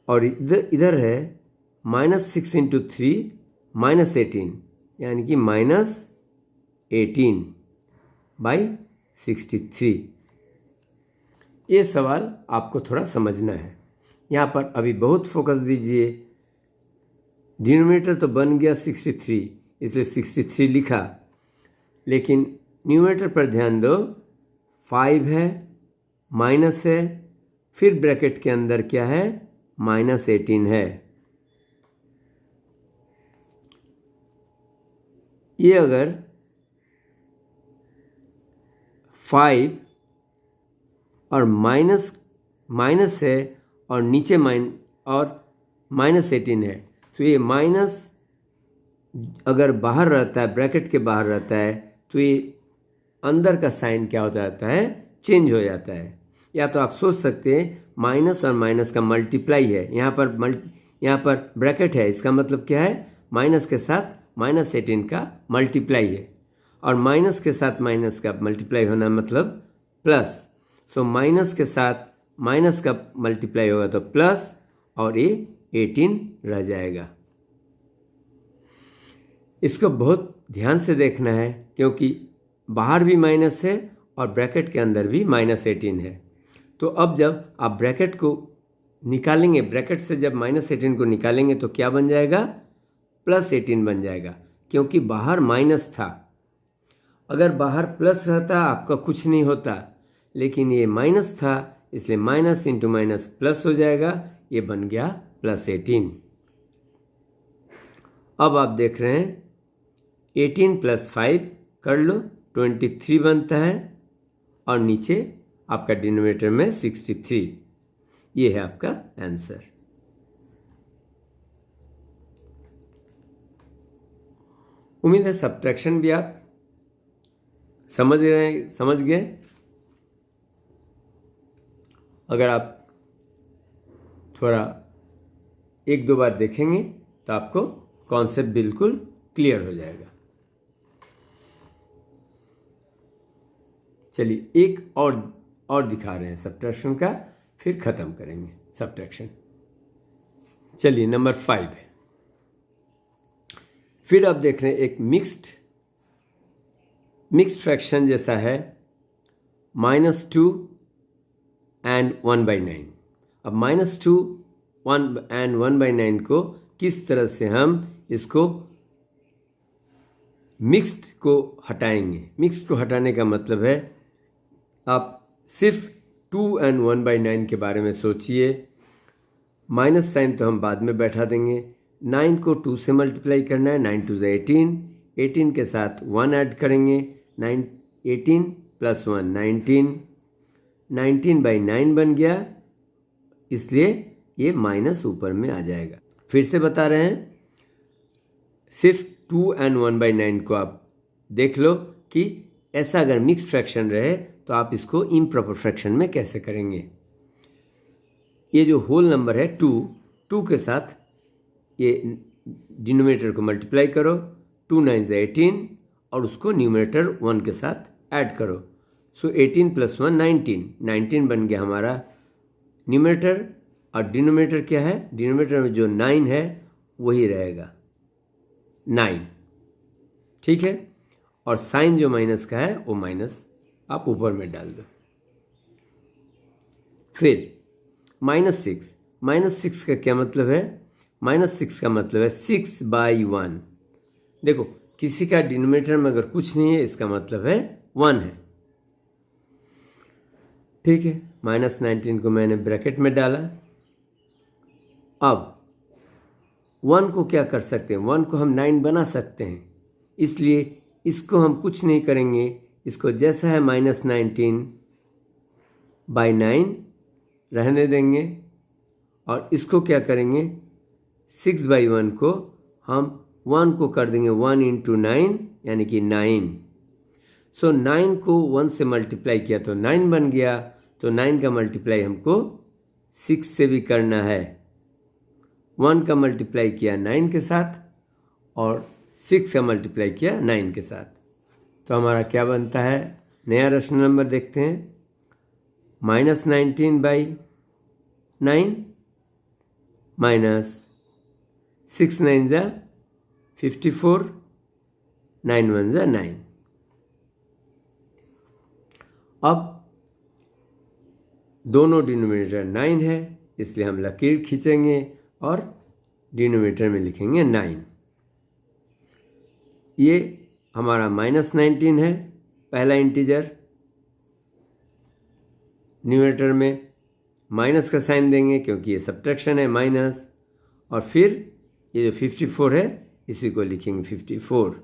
और इधर है -6 × 3 -18, यानी कि -18/63। ये सवाल आपको थोड़ा समझना है, यहाँ पर अभी बहुत फोकस दीजिए। डिनोमिनेटर तो बन गया 63, इसलिए 63 लिखा, लेकिन न्यूमरेटर पर ध्यान दो, 5 है, माइनस है, फिर ब्रैकेट के अंदर क्या है, -18 है। ये अगर 5 और माइनस है और नीचे -18 है, तो ये माइनस अगर बाहर रहता है, ब्रैकेट के बाहर रहता है, तो ये अंदर का साइन क्या हो जाता है, चेंज हो जाता है। या तो आप सोच सकते हैं माइनस और माइनस का मल्टीप्लाई है, यहाँ पर ब्रैकेट है, इसका मतलब क्या है, माइनस के साथ -18 का मल्टीप्लाई है, और माइनस के साथ माइनस का मल्टीप्लाई होना मतलब प्लस। सो माइनस के साथ माइनस का मल्टीप्लाई होगा तो प्लस, और ये 18 रह जाएगा। इसको बहुत ध्यान से देखना है, क्योंकि बाहर भी माइनस है और ब्रैकेट के अंदर भी -18 है। तो अब जब आप ब्रैकेट को निकालेंगे, ब्रैकेट से जब -18 को निकालेंगे तो क्या बन जाएगा? +18 बन जाएगा, क्योंकि बाहर माइनस था। अगर बाहर प्लस रहता आपका कुछ नहीं होता, लेकिन ये माइनस था इसलिए माइनस इंटू माइनस प्लस हो जाएगा, ये बन गया +18। अब आप देख रहे हैं 18 + 5 कर लो, 23 बनता है और नीचे आपका डिनोमिनेटर में 63। ये है आपका आंसर। उम्मीद है सब्ट्रैक्शन भी आप समझ गए। अगर आप थोड़ा 1-2 बार देखेंगे तो आपको कॉन्सेप्ट बिल्कुल क्लियर हो जाएगा। चलिए एक और दिखा रहे हैं सब्ट्रैक्शन का, फिर ख़त्म करेंगे सब्ट्रैक्शन। चलिए नंबर 5 है। फिर आप देख रहे हैं एक मिक्स्ड फ्रैक्शन जैसा है, -2 and 1/9। अब -2 and 1/9 को किस तरह से हम इसको मिक्स्ड को हटाएंगे? मिक्स्ड को हटाने का मतलब है आप सिर्फ 2 and 1/9 के बारे में सोचिए। माइनस साइन तो हम बाद में बैठा देंगे। 9 को 2 से मल्टीप्लाई करना है, 9 2 18, 18 के साथ 1 ऐड करेंगे, 18 + 1 19, 19/9 बन गया, इसलिए ये माइनस ऊपर में आ जाएगा। फिर से बता रहे हैं, सिर्फ 2 and 1/9 को आप देख लो कि ऐसा अगर मिक्स्ड फ्रैक्शन रहे तो आप इसको इम्प्रॉपर फ्रैक्शन में कैसे करेंगे। ये जो होल नंबर है 2 के साथ ये डिनोमिनेटर को मल्टीप्लाई करो, 2 9 18 और उसको न्यूमरेटर 1 के साथ ऐड करो। सो 18 + 1 19 बन गया हमारा न्यूमरेटर। और डिनोमिनेटर क्या है? डिनोमिनेटर में जो 9 है वही रहेगा 9, ठीक है। और साइन जो माइनस का है वो माइनस आप ऊपर में डाल दो। फिर -6 का क्या मतलब है? -6 का मतलब है 6/1। देखो किसी का डिनोमिनेटर में अगर कुछ नहीं है इसका मतलब है 1 है, ठीक है। -19 को मैंने ब्रैकेट में डाला। अब 1 को क्या कर सकते हैं? 1 को हम 9 बना सकते हैं, इसलिए इसको हम कुछ नहीं करेंगे, इसको जैसा है -19/9 रहने देंगे। और इसको क्या करेंगे? 6/1 को हम 1 को कर देंगे 1 × 9 यानी कि 9। सो 9 को 1 से मल्टीप्लाई किया तो 9 बन गया। तो 9 का मल्टीप्लाई हमको 6 से भी करना है। 1 का मल्टीप्लाई किया 9 के साथ और 6 का मल्टीप्लाई किया 9 के साथ, तो हमारा क्या बनता है? नया रेशनल नंबर देखते हैं। -19/9 -6 9 = 54, 9 1 = 9। अब दोनों डिनोमिनेटर 9 है, इसलिए हम लकीर खींचेंगे और डिनोमिनेटर में लिखेंगे 9। ये हमारा -19 है, पहला इंटीजर। न्यूमरेटर में माइनस का साइन देंगे क्योंकि ये सब्ट्रैक्शन है माइनस। और फिर ये जो 54 है इसी को लिखेंगे 54।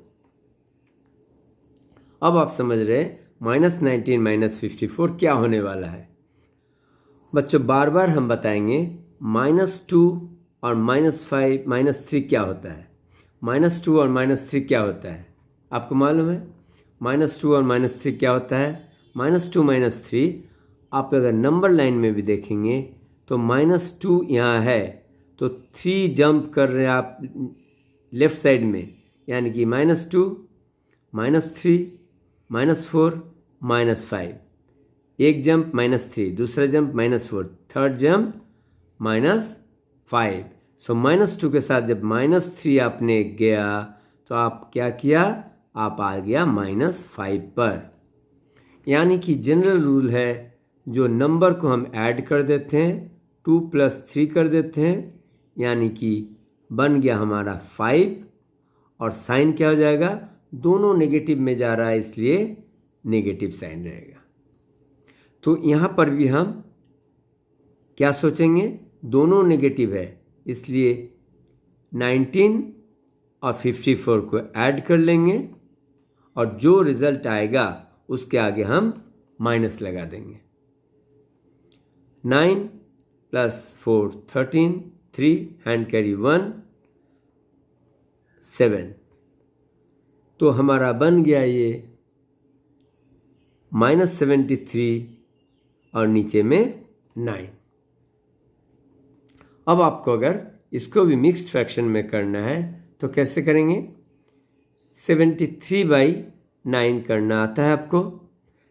अब आप समझ रहे हैं -19 - 54 क्या होने वाला है। बच्चों बार बार हम बताएंगे -2 और -5 -3 क्या होता है। -2 और -3 क्या होता है आपको मालूम है? -2 और -3 क्या होता है? -2 -3 आप अगर नंबर लाइन में भी देखेंगे तो -2 यहाँ है तो 3 जंप कर रहे हैं आप लेफ्ट साइड में, यानी कि -2 -3 -4 -5। एक जंप -3, दूसरा जंप -4, थर्ड जंप -5। सो -2 के साथ जब -3 आपने गया तो आप क्या किया? आप आ गया -5 पर। यानी कि जनरल रूल है, जो नंबर को हम ऐड कर देते हैं 2 + 3 कर देते हैं, यानी कि बन गया हमारा 5 और साइन क्या हो जाएगा, दोनों नेगेटिव में जा रहा है इसलिए नेगेटिव साइन रहेगा। तो यहाँ पर भी हम क्या सोचेंगे, दोनों नेगेटिव है इसलिए 19 और 54 को ऐड कर लेंगे और जो रिजल्ट आएगा उसके आगे हम माइनस लगा देंगे। 9 + 4 13, 3 हैंड कैरी 1 7। तो हमारा बन गया ये -73 और नीचे में 9। अब आपको अगर इसको भी मिक्स्ड फ्रैक्शन में करना है तो कैसे करेंगे, 73/9 करना आता है आपको।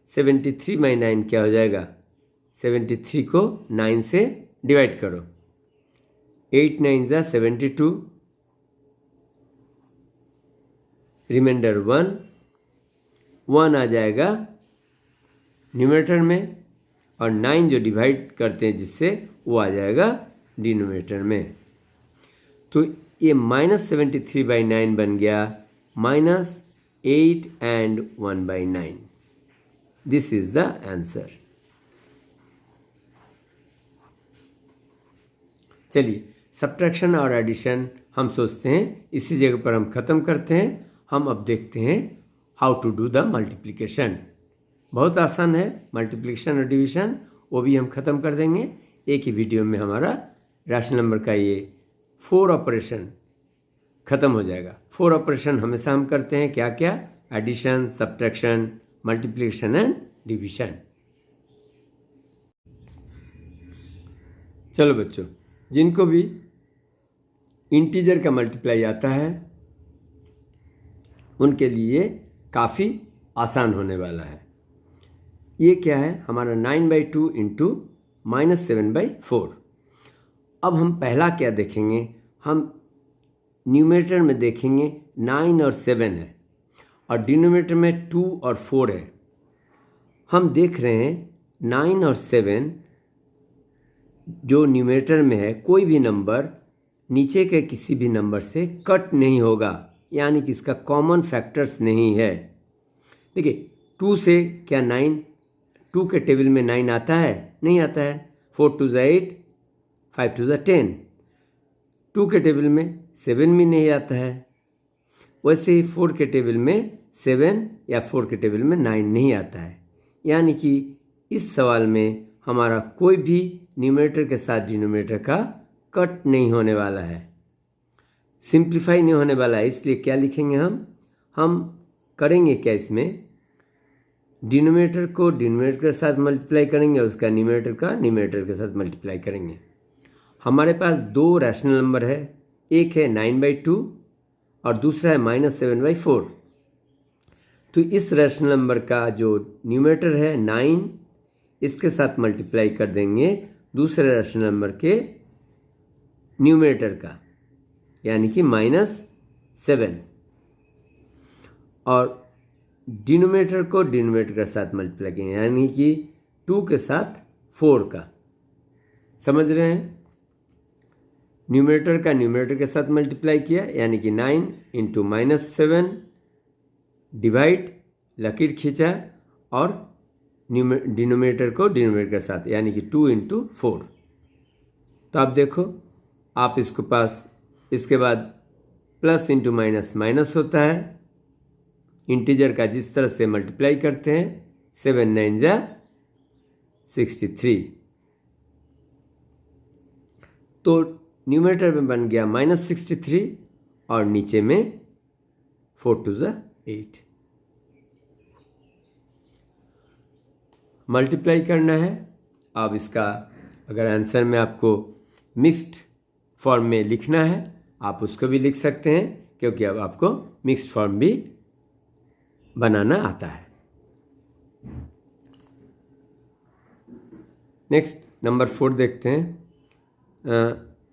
73/9 क्या हो जाएगा, 73 को 9 से डिवाइड करो, 8 9 ज़ा 72, रिमाइंडर 1 आ जाएगा न्यूमरेटर में और 9 जो डिवाइड करते हैं जिससे वो आ जाएगा डिनोमिनेटर में। तो ये -73/9 बन गया -8 and 1/9। This is the answer. चलिए, सब्ट्रैक्शन और एडिशन हम सोचते हैं इसी जगह पर हम ख़त्म करते हैं। हम अब देखते हैं how to do the multiplication. बहुत आसान है मल्टीप्लिकेशन और डिवीजन, वो भी हम ख़त्म कर देंगे एक ही वीडियो में। हमारा रैशनल नंबर का ये 4 ऑपरेशन ख़त्म हो जाएगा। 4 ऑपरेशन हमेशा हम करते हैं, क्या क्या, addition, subtraction, multiplication and division. चलो बच्चों, जिनको भी इंटीजर का मल्टीप्लाई आता है उनके लिए काफ़ी आसान होने वाला है। ये क्या है, हमारा 9/2 इंटू -7/4। अब हम पहला क्या देखेंगे, हम न्यूमरेटर में देखेंगे 9 और 7 है और डिनोमिनेटर में 2 और 4 है। हम देख रहे हैं 9 और 7 जो न्यूमरेटर में है, कोई भी नंबर नीचे के किसी भी नंबर से कट नहीं होगा, यानी कि इसका कॉमन फैक्टर्स नहीं है। देखिए 2 से क्या 9, 2 के टेबल में 9 आता है, नहीं आता है। 4 2 ज़ा 8, 5 2 ज़ा 10। 2 के टेबल में 7 भी नहीं आता है। वैसे ही 4 के टेबल में 7 या 4 के टेबल में 9 नहीं आता है। यानी कि इस सवाल में हमारा कोई भी न्यूमरेटर के साथ डिनोमिनेटर का कट नहीं होने वाला है, सिंप्लीफाई नहीं होने वाला है। इसलिए क्या लिखेंगे हम करेंगे क्या, इसमें डिनोमिनेटर को डिनोमिनेटर के साथ मल्टीप्लाई करेंगे, उसका न्यूमरेटर का न्यूमरेटर के साथ मल्टीप्लाई करेंगे। हमारे पास 2 रैशनल नंबर है, एक है 9/2 और दूसरा है -7/4। तो इस रैशनल नंबर का जो न्यूमरेटर है 9, इसके साथ मल्टीप्लाई कर देंगे दूसरे रैशनल नंबर के न्यूमरेटर का, यानी कि -7, और डिनोमिनेटर को डिनोमिनेटर के साथ मल्टीप्लाई करेंगे, यानी कि 2 के साथ 4 का। समझ रहे हैं, न्यूमरेटर का न्यूमरेटर के साथ मल्टीप्लाई किया, यानी कि 9 इंटू -7 डिवाइड, लकीर खींचा, और डिनोमिनेटर को डिनोमिनेटर के साथ, यानी कि 2 इंटू 4। तो आप देखो, आप इसको पास, इसके बाद प्लस इंटू माइनस माइनस होता है। इंटीजर का जिस तरह से मल्टीप्लाई करते हैं, 7 9 ज़ा 63। तो न्यूमरेटर में बन गया -63 और नीचे में 4 2 ज़ा 8। मल्टीप्लाई करना है। अब इसका अगर आंसर में आपको मिक्स्ड फॉर्म में लिखना है, आप उसको भी लिख सकते हैं, क्योंकि अब आपको मिक्स्ड फॉर्म भी बनाना आता है। नेक्स्ट नंबर 4 देखते हैं।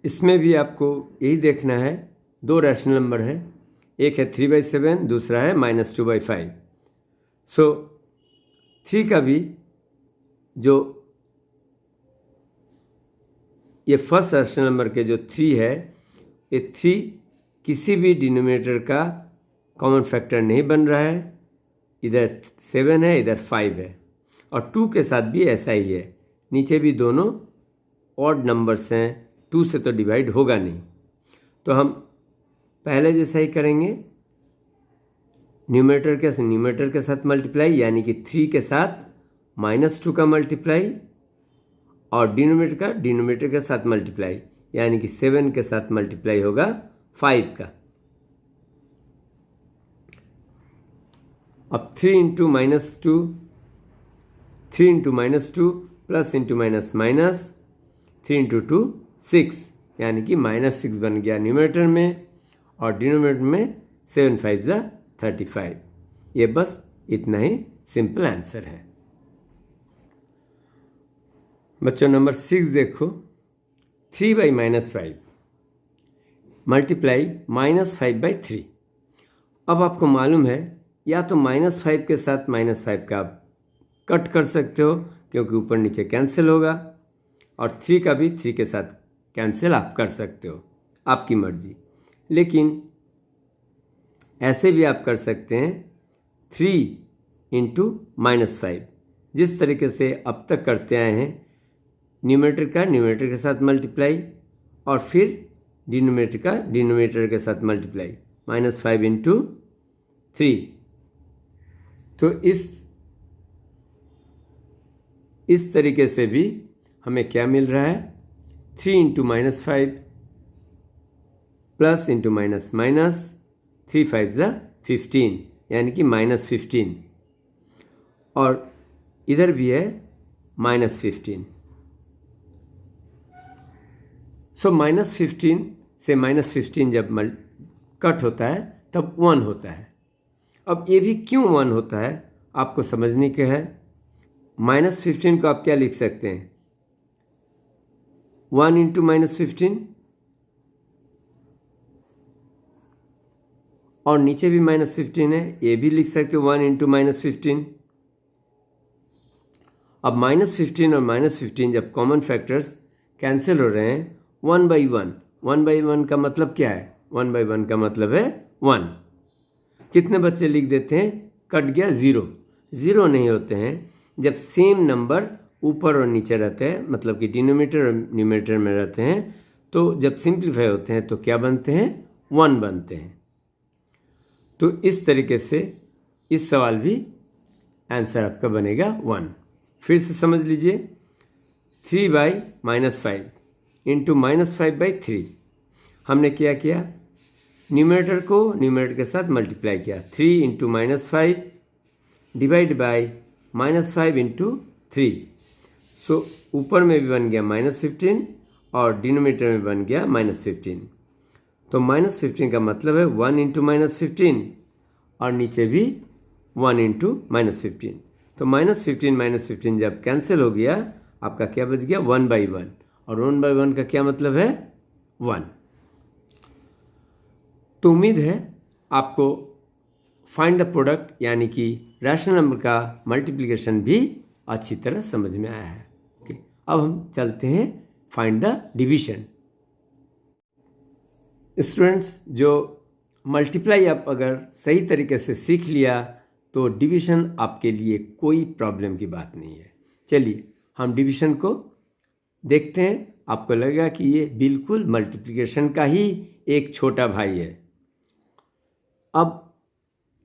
इसमें भी आपको यही देखना है, 2 रैशनल नंबर है, एक है 3/7, दूसरा है -2/5। सो 3 का भी जो ये फर्स्ट रैशनल नंबर के जो 3 है, ये 3 किसी भी डिनोमिनेटर का कॉमन फैक्टर नहीं बन रहा है। इधर 7 है, इधर 5 है, और 2 के साथ भी ऐसा ही है। नीचे भी दोनों ऑड नंबर्स हैं, 2 से तो डिवाइड होगा नहीं, तो हम पहले जैसा ही करेंगे। न्यूमरेटर के साथ मल्टीप्लाई, यानी कि 3 के साथ -2 का मल्टीप्लाई, और डिनोमिनेटर के साथ मल्टीप्लाई, यानी कि 7 के साथ मल्टीप्लाई होगा 5 का। अब 3 into -2 plus into minus 3 into 2 6, यानी कि -6 बन गया न्यूमरेटर में, और डिनोमिनेटर में 7 5 35। ये बस इतना ही सिंपल आंसर है। बच्चों नंबर 6 देखो, 3/-5 मल्टीप्लाई -5/3। अब आपको मालूम है, या तो -5 के साथ -5 का आप कट कर सकते हो, क्योंकि ऊपर नीचे कैंसिल होगा, और 3 का भी 3 के साथ कैंसिल आप कर सकते हो, आपकी मर्जी। लेकिन ऐसे भी आप कर सकते हैं 3 इंटू -5, जिस तरीके से अब तक करते आए हैं। न्यूमरेटर के साथ मल्टीप्लाई, और फिर डिनोमिनेटर के साथ मल्टीप्लाई, -5 इंटू 3। तो इस तरीके से भी हमें क्या मिल रहा है, 3 इंटू -5 प्लस इंटू माइनस 3 5 15, यानी कि -15, और इधर भी है -15। सो -15 से -15 जब कट होता है तब 1 होता है। अब ये भी क्यों 1 होता है आपको समझने के है। -15 को आप क्या लिख सकते हैं, 1 इंटू -15, और नीचे भी -15 है, ये भी लिख सकते हो 1 इंटू -15। अब -15 और -15 जब कॉमन फैक्टर्स कैंसिल हो रहे हैं, 1/1 का मतलब क्या है, 1/1 का मतलब है 1। कितने बच्चे लिख देते हैं, कट गया 0 नहीं होते हैं जब सेम नंबर ऊपर और नीचे रहते हैं, मतलब कि डिनोमिनेटर और न्यूमरेटर में रहते हैं, तो जब सिंप्लीफाई होते हैं तो क्या बनते हैं, 1 बनते हैं। तो इस तरीके से इस सवाल भी आंसर आपका बनेगा 1। फिर से समझ लीजिए, 3/-5 इंटू -5/3। हमने क्या किया, न्यूमरेटर को न्यूमरेटर के साथ मल्टीप्लाई किया, 3 इंटू -5 डिवाइड बाई -5 इंटू 3। सो ऊपर में भी बन गया -15 और डिनोमिनेटर में बन गया -15। तो -15 का मतलब है 1 इंटू -15, और नीचे भी 1 इंटू -15। तो -15 जब कैंसिल हो गया, आपका क्या बच गया, 1/1, और 1/1 का क्या मतलब है, 1। तो उम्मीद है आपको फाइंड द प्रोडक्ट यानी कि रैशनल नंबर का मल्टीप्लिकेशन भी अच्छी तरह समझ में आया है। ओके, अब हम चलते हैं फाइंड द डिवीजन। स्टूडेंट्स, जो मल्टीप्लाई आप अगर सही तरीके से सीख लिया तो डिवीजन आपके लिए कोई प्रॉब्लम की बात नहीं है। चलिए हम डिवीजन को देखते हैं। आपको लगेगा कि ये बिल्कुल मल्टीप्लिकेशन का ही एक छोटा भाई है। अब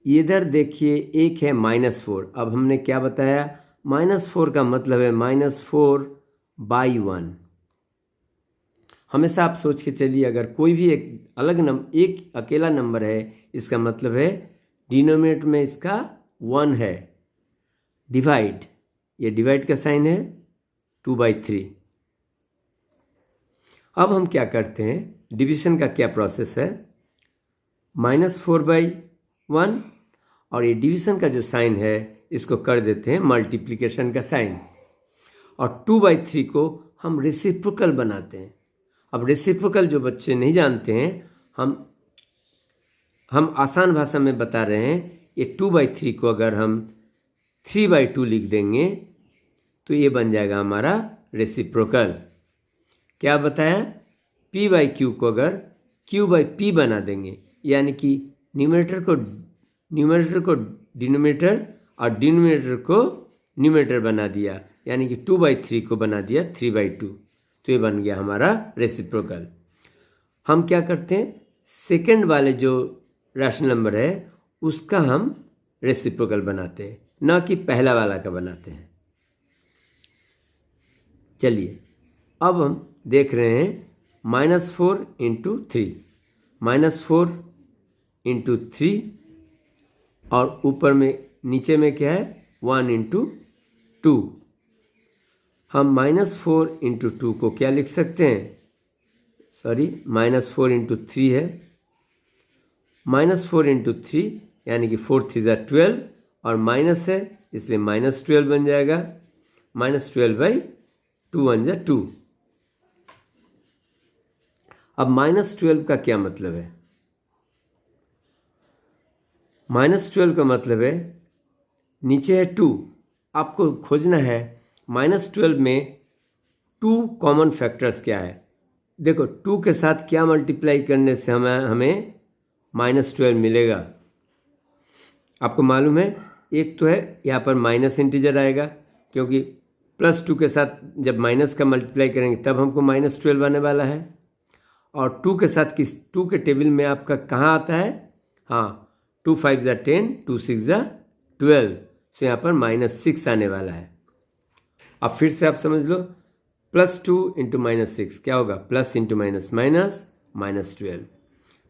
इधर देखिए, एक है -4। अब हमने क्या बताया, -4 का मतलब है -4/1। हमेशा आप सोच के चलिए, अगर कोई भी एक अलग नंबर, एक अकेला नंबर है, इसका मतलब है डिनोमिनेटर में इसका 1 है। डिवाइड, ये डिवाइड का साइन है 2/3। अब हम क्या करते हैं, डिवीजन का क्या प्रोसेस है, -4/1, और ये डिवीजन का जो साइन है इसको कर देते हैं मल्टीप्लिकेशन का साइन, और 2/3 को हम रेसिप्रोकल बनाते हैं। अब रेसिप्रोकल जो बच्चे नहीं जानते हैं, हम हम आसान भाषा में बता रहे हैं, ये 2/3 को अगर हम 3/2 लिख देंगे तो ये बन जाएगा हमारा रेसिप्रोकल। क्या बताया? P/Q को अगर Q/P बना देंगे, यानी कि न्यूमरेटर को डिनोमिनेटर और डिनोमिनेटर को न्यूमरेटर बना दिया, यानी कि 2/3 को बना दिया 3/2, तो ये बन गया हमारा रेसिप्रोकल। हम क्या करते हैं, सेकंड वाले जो रैशनल नंबर है उसका हम रेसिप्रोकल बनाते हैं, ना कि पहला वाला का बनाते हैं। चलिए अब हम देख रहे हैं -4 × 3, -4 × 3 और ऊपर में नीचे में क्या है 1 × 2। हम -4 × 2 को क्या लिख सकते हैं, सॉरी -4 × 3 है, -4 × 3 यानी कि 4 3 12 और माइनस है इसलिए -12 बन जाएगा, -12/2 1 2। अब -12 का क्या मतलब है? -12 का मतलब है नीचे है 2, आपको खोजना है -12 में 2 कॉमन फैक्टर्स क्या है। देखो 2 के साथ क्या मल्टीप्लाई करने से हमें -12 मिलेगा। आपको मालूम है, एक तो है यहाँ पर माइनस इंटीजर आएगा, क्योंकि +2 के साथ जब माइनस का मल्टीप्लाई करेंगे तब हमको -12 आने वाला है। और 2 के साथ 2 के टेबल में आपका कहाँ आता है, हाँ 2 5 10, 2 6 12, तो यहाँ पर -6 आने वाला है। अब फिर से आप समझ लो, +2 × -6 क्या होगा, प्लस इंटू माइनस माइनस -12।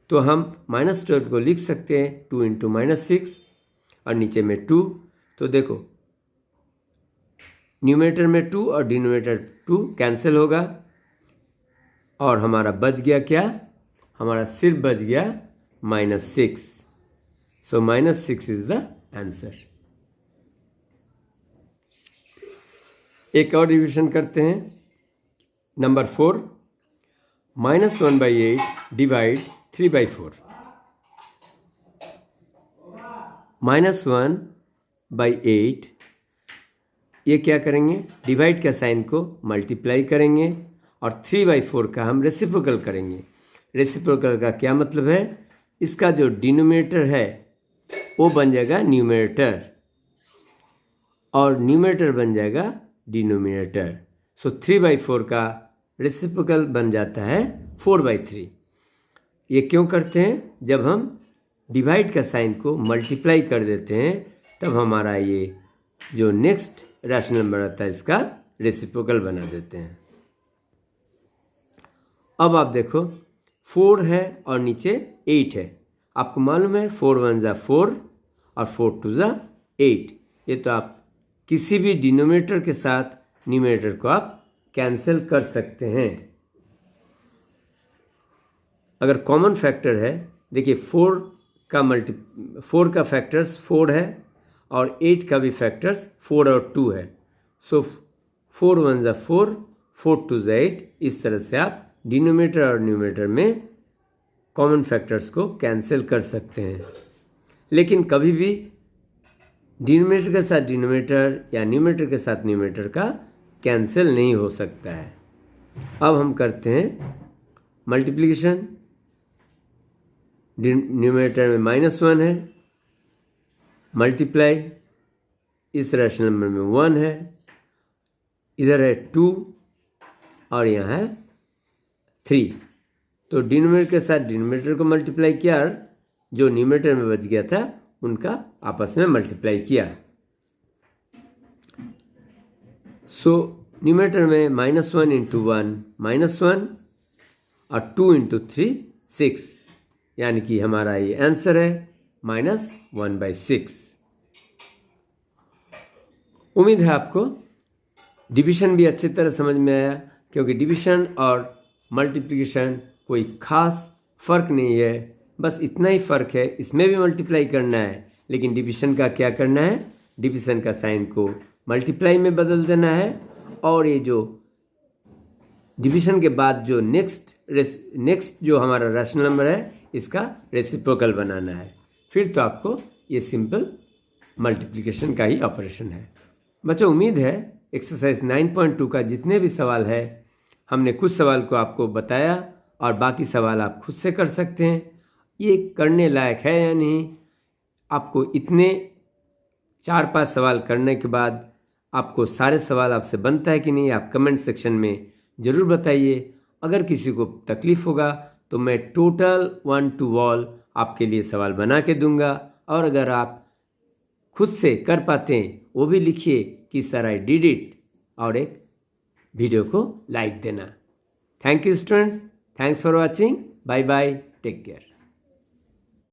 तो हम -12 को लिख सकते हैं 2 × -6 और नीचे में 2। तो देखो न्यूमरेटर में 2 और डिनोमिनेटर 2 कैंसिल होगा और हमारा बच गया क्या, हमारा सिर्फ बच गया -6। सो -6 इज द आंसर। एक और रिविजन करते हैं। Number 4, -1/8 divide 3/4। -1/8 ये क्या करेंगे, डिवाइड का साइन को मल्टीप्लाई करेंगे और 3/4 का हम रेसिप्रोकल करेंगे। रेसिप्रोकल का क्या मतलब है, इसका जो डिनोमिनेटर है वो बन जाएगा न्यूमरेटर और न्यूमरेटर बन जाएगा डिनोमिनेटर। सो 3/4 का रेसिप्रोकल बन जाता है 4/3। ये क्यों करते हैं, जब हम डिवाइड का साइन को मल्टीप्लाई कर देते हैं तब हमारा ये जो नेक्स्ट रैशनल नंबर आता है इसका रेसिप्रोकल बना देते हैं। अब आप देखो 4 है और नीचे 8 है। आपको मालूम है 4 1 4 और 4 2 8। ये तो आप किसी भी डिनोमिनेटर के साथ न्यूमरेटर को आप कैंसिल कर सकते हैं। अगर कॉमन फैक्टर है, देखिए 4 का फैक्टर्स 4 है और 8 का भी फैक्टर्स 4 और 2 है। सो 4 1 4, 4 2 8। इस तरह से आप डिनोमिनेटर और न्यूमरेटर में कॉमन फैक्टर्स को कैंसिल कर सकते हैं। लेकिन कभी भी डिनोमिनेटर के साथ डिनोमिनेटर या न्यूमरेटर के साथ न्यूमरेटर का कैंसिल नहीं हो सकता है। अब हम करते हैं मल्टीप्लिकेशन। न्यूमरेटर में -1 है, मल्टीप्लाई इस रैशनल नंबर में 1 है, इधर है 2 और यहाँ है 3। तो डिनोमिनेटर के साथ डिनोमिनेटर को मल्टीप्लाई किया, जो न्यूमरेटर में बच गया था उनका आपस में मल्टीप्लाई किया। सो न्यूमरेटर में -1 × 1 -1 और 2 × 3 6, यानी कि हमारा ये आंसर है -1/6। उम्मीद है आपको डिवीजन भी अच्छी तरह समझ में आया, क्योंकि डिवीजन और मल्टीप्लिकेशन कोई खास फर्क नहीं है, बस इतना ही फर्क है, इसमें भी मल्टीप्लाई करना है, लेकिन डिवीजन का क्या करना है, डिवीजन का साइन को मल्टीप्लाई में बदल देना है और ये जो डिवीजन के बाद जो नेक्स्ट जो हमारा रैशनल नंबर है इसका रेसिप्रोकल बनाना है। फिर तो आपको ये सिंपल मल्टीप्लिकेशन का ही ऑपरेशन है। बच्चों, उम्मीद है एक्सरसाइज 9.2 का जितने भी सवाल है हमने कुछ सवाल को आपको बताया और बाकी सवाल आप खुद से कर सकते हैं। ये करने लायक है या नहीं, आपको इतने 4-5 सवाल करने के बाद आपको सारे सवाल आपसे बनता है कि नहीं, आप कमेंट सेक्शन में ज़रूर बताइए। अगर किसी को तकलीफ़ होगा तो मैं टोटल 1 to wall आपके लिए सवाल बना के दूंगा, और अगर आप खुद से कर पाते हैं वो भी लिखिए कि सर आई डिड इट, और एक वीडियो को लाइक देना। Thank you students, thanks for watching, bye bye, take care.